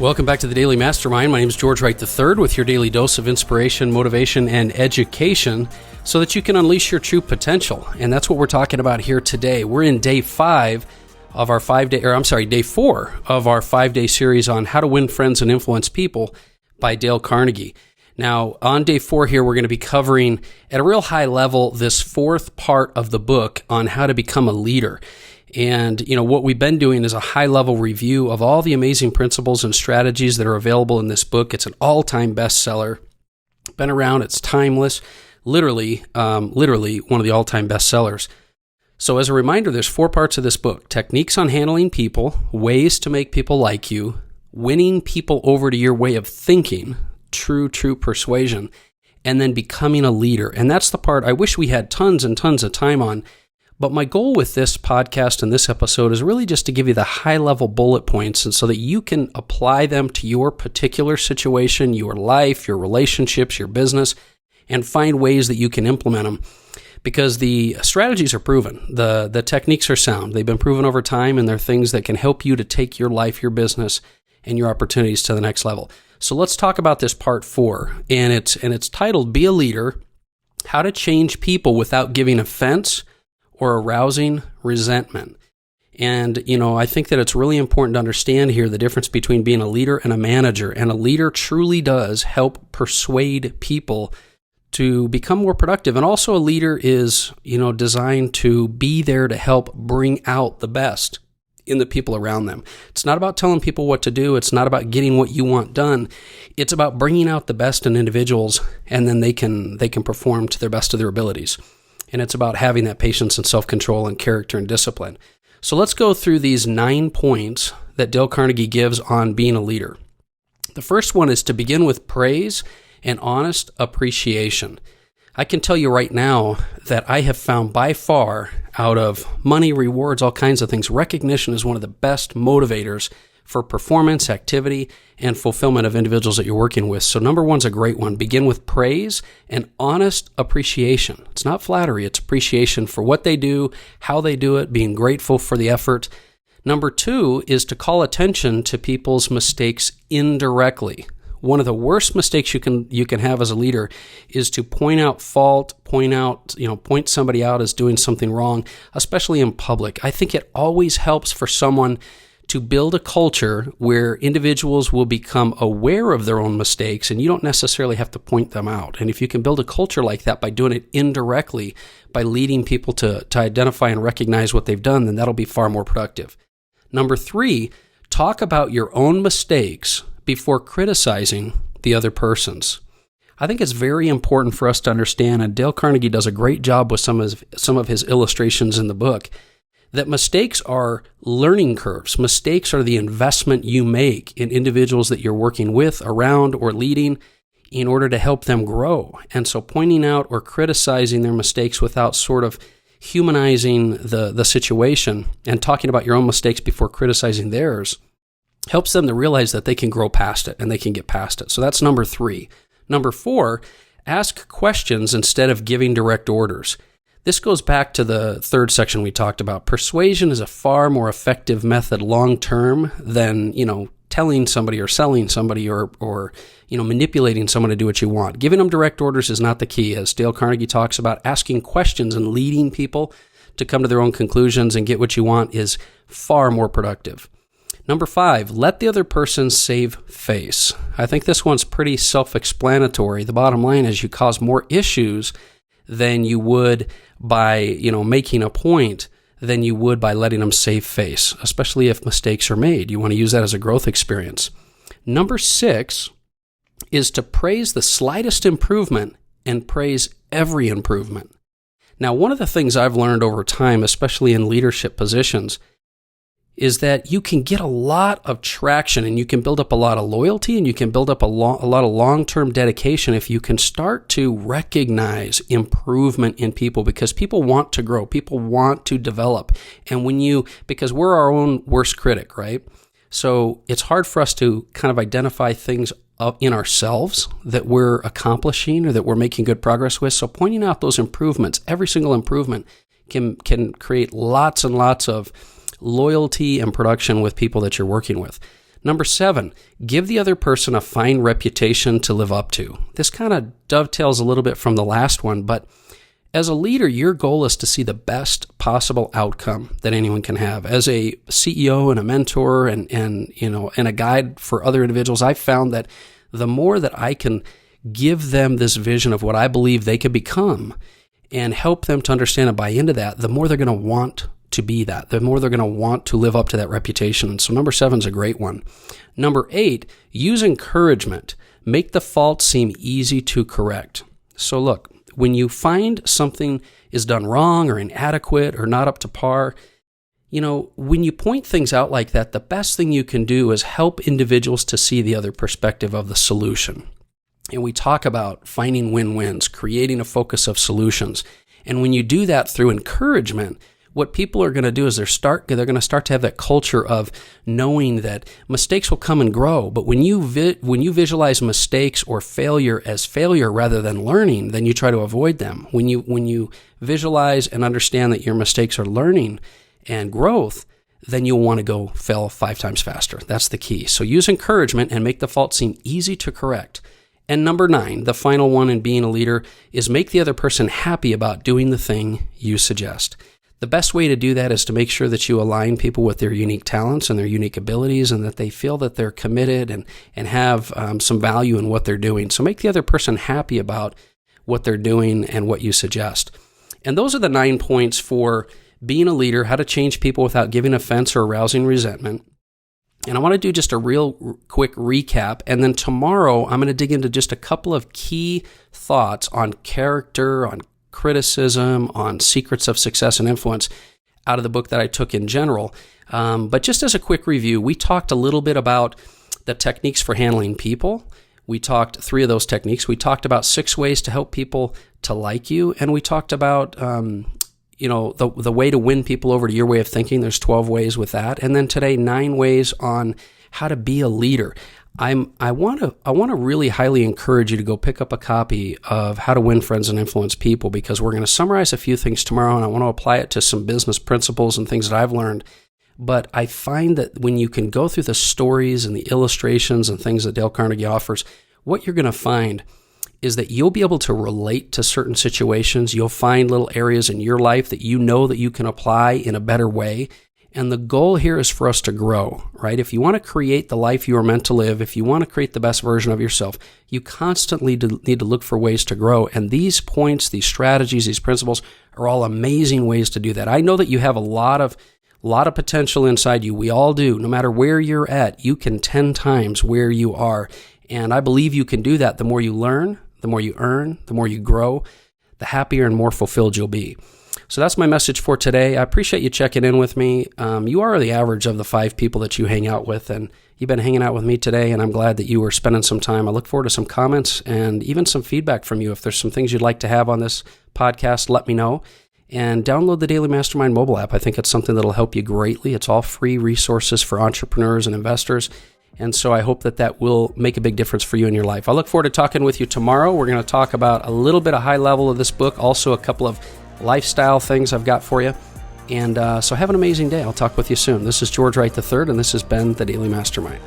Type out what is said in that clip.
Welcome back to the Daily Mastermind. My name is George Wright III with your daily dose of inspiration, motivation, and education so that you can unleash your true potential. And that's what we're talking about here today. We're in day 4 of our 5-day series on how to win friends and influence people by Dale Carnegie. Now, on day 4 here, we're going to be covering at a real high level this fourth part of the book on how to become a leader. And, what we've been doing is a high-level review of all the amazing principles and strategies that are available in this book. It's an all-time bestseller. Been around. It's timeless. Literally one of the all-time bestsellers. So as a reminder, there's 4 parts of this book. Techniques on handling people, ways to make people like you, winning people over to your way of thinking, true persuasion, and then becoming a leader. And that's the part I wish we had tons and tons of time on. But my goal with this podcast and this episode is really just to give you the high-level bullet points and so that you can apply them to your particular situation, your life, your relationships, your business, and find ways that you can implement them. Because the strategies are proven. The techniques are sound. They've been proven over time, and they're things that can help you to take your life, your business, and your opportunities to the next level. So let's talk about this part 4. And it's titled, Be a Leader, How to Change People Without Giving Offense or Arousing Resentment. And, I think that it's really important to understand here the difference between being a leader and a manager. And a leader truly does help persuade people to become more productive. And also a leader is, designed to be there to help bring out the best in the people around them. It's not about telling people what to do. It's not about getting what you want done. It's about bringing out the best in individuals, and then they can perform to their best of their abilities. And it's about having that patience and self-control and character and discipline. So let's go through these 9 points that Dale Carnegie gives on being a leader. The first one is to begin with praise and honest appreciation. I can tell you right now that I have found by far, out of money, rewards, all kinds of things, recognition is one of the best motivators for performance, activity, and fulfillment of individuals that you're working with. So number 1's a great one. Begin with praise and honest appreciation. It's not flattery, it's appreciation for what they do, how they do it, being grateful for the effort. Number 2 is to call attention to people's mistakes indirectly. One of the worst mistakes you can have as a leader is to point out fault, point somebody out as doing something wrong, especially in public. I think it always helps for someone to build a culture where individuals will become aware of their own mistakes, and you don't necessarily have to point them out. And if you can build a culture like that by doing it indirectly, by leading people to identify and recognize what they've done, then that'll be far more productive. Number 3, talk about your own mistakes before criticizing the other person's. I think it's very important for us to understand, and Dale Carnegie does a great job with some of his illustrations in the book, that mistakes are learning curves. Mistakes are the investment you make in individuals that you're working with, around, or leading in order to help them grow. And so pointing out or criticizing their mistakes without sort of humanizing the situation and talking about your own mistakes before criticizing theirs helps them to realize that they can grow past it and they can get past it. So that's number 3. Number 4, ask questions instead of giving direct orders. This goes back to the 3rd section we talked about. Persuasion is a far more effective method long-term than, telling somebody or selling somebody or manipulating someone to do what you want. Giving them direct orders is not the key. As Dale Carnegie talks about, asking questions and leading people to come to their own conclusions and get what you want is far more productive. Number 5, let the other person save face. I think this one's pretty self-explanatory. The bottom line is you cause more issues than you would by, making a point than you would by letting them save face, especially if mistakes are made. You want to use that as a growth experience. Number 6 is to praise the slightest improvement and praise every improvement. Now, one of the things I've learned over time, especially in leadership positions, is that you can get a lot of traction and you can build up a lot of loyalty and you can build up a lot of long-term dedication if you can start to recognize improvement in people, because people want to grow, people want to develop. And because we're our own worst critic, right? So it's hard for us to kind of identify things in ourselves that we're accomplishing or that we're making good progress with. So pointing out those improvements, every single improvement can create lots and lots of loyalty and production with people that you're working with. Number 7, give the other person a fine reputation to live up to. This kind of dovetails a little bit from the last one, but as a leader, your goal is to see the best possible outcome that anyone can have. As a CEO and a mentor and a guide for other individuals, I've found that the more that I can give them this vision of what I believe they could become and help them to understand and buy into that, the more they're going to want to be that, the more they're going to want to live up to that reputation. And so number 7 is a great one. Number 8, use encouragement. Make the fault seem easy to correct. So look, when you find something is done wrong or inadequate or not up to par, when you point things out like that, the best thing you can do is help individuals to see the other perspective of the solution. And we talk about finding win-wins, creating a focus of solutions. And when you do that through encouragement, what people are going to do is they're going to start to have that culture of knowing that mistakes will come and grow. But when you visualize mistakes or failure as failure rather than learning, then you try to avoid them. When you visualize and understand that your mistakes are learning and growth, then you'll want to go fail 5 times faster. That's the key. So use encouragement and make the fault seem easy to correct. And number 9, the final one in being a leader, is make the other person happy about doing the thing you suggest. The best way to do that is to make sure that you align people with their unique talents and their unique abilities and that they feel that they're committed and have some value in what they're doing. So make the other person happy about what they're doing and what you suggest. And those are the 9 points for being a leader, how to change people without giving offense or arousing resentment. And I want to do just a real quick recap. And then tomorrow, I'm going to dig into just a couple of key thoughts on character, on criticism, on secrets of success and influence out of the book that I took in general. But just as a quick review, we talked a little bit about the techniques for handling people. We talked 3 of those techniques. We talked about 6 ways to help people to like you. And we talked about the way to win people over to your way of thinking. There's 12 ways with that. And then today, 9 ways on how to be a leader. I want to really highly encourage you to go pick up a copy of How to Win Friends and Influence People, because we're going to summarize a few things tomorrow, and I want to apply it to some business principles and things that I've learned. But I find that when you can go through the stories and the illustrations and things that Dale Carnegie offers, what you're going to find is that you'll be able to relate to certain situations. You'll find little areas in your life that you know that you can apply in a better way. And the goal here is for us to grow, right? If you want to create the life you are meant to live, if you want to create the best version of yourself, you constantly need to look for ways to grow. And these points, these strategies, these principles are all amazing ways to do that. I know that you have a lot of potential inside you. We all do. No matter where you're at, you can 10 times where you are. And I believe you can do that. The more you learn, the more you earn, the more you grow, the happier and more fulfilled you'll be. So that's my message for today. I appreciate you checking in with me. You are the average of the 5 people that you hang out with, and you've been hanging out with me today, and I'm glad that you were spending some time. I look forward to some comments and even some feedback from you. If there's some things you'd like to have on this podcast, let me know. And download the Daily Mastermind mobile app. I think it's something that'll help you greatly. It's all free resources for entrepreneurs and investors. And so I hope that will make a big difference for you in your life. I look forward to talking with you tomorrow. We're going to talk about a little bit of high level of this book, also a couple of lifestyle things I've got for you. And so have an amazing day. I'll talk with you soon. This is George Wright III, and this has been the Daily Mastermind.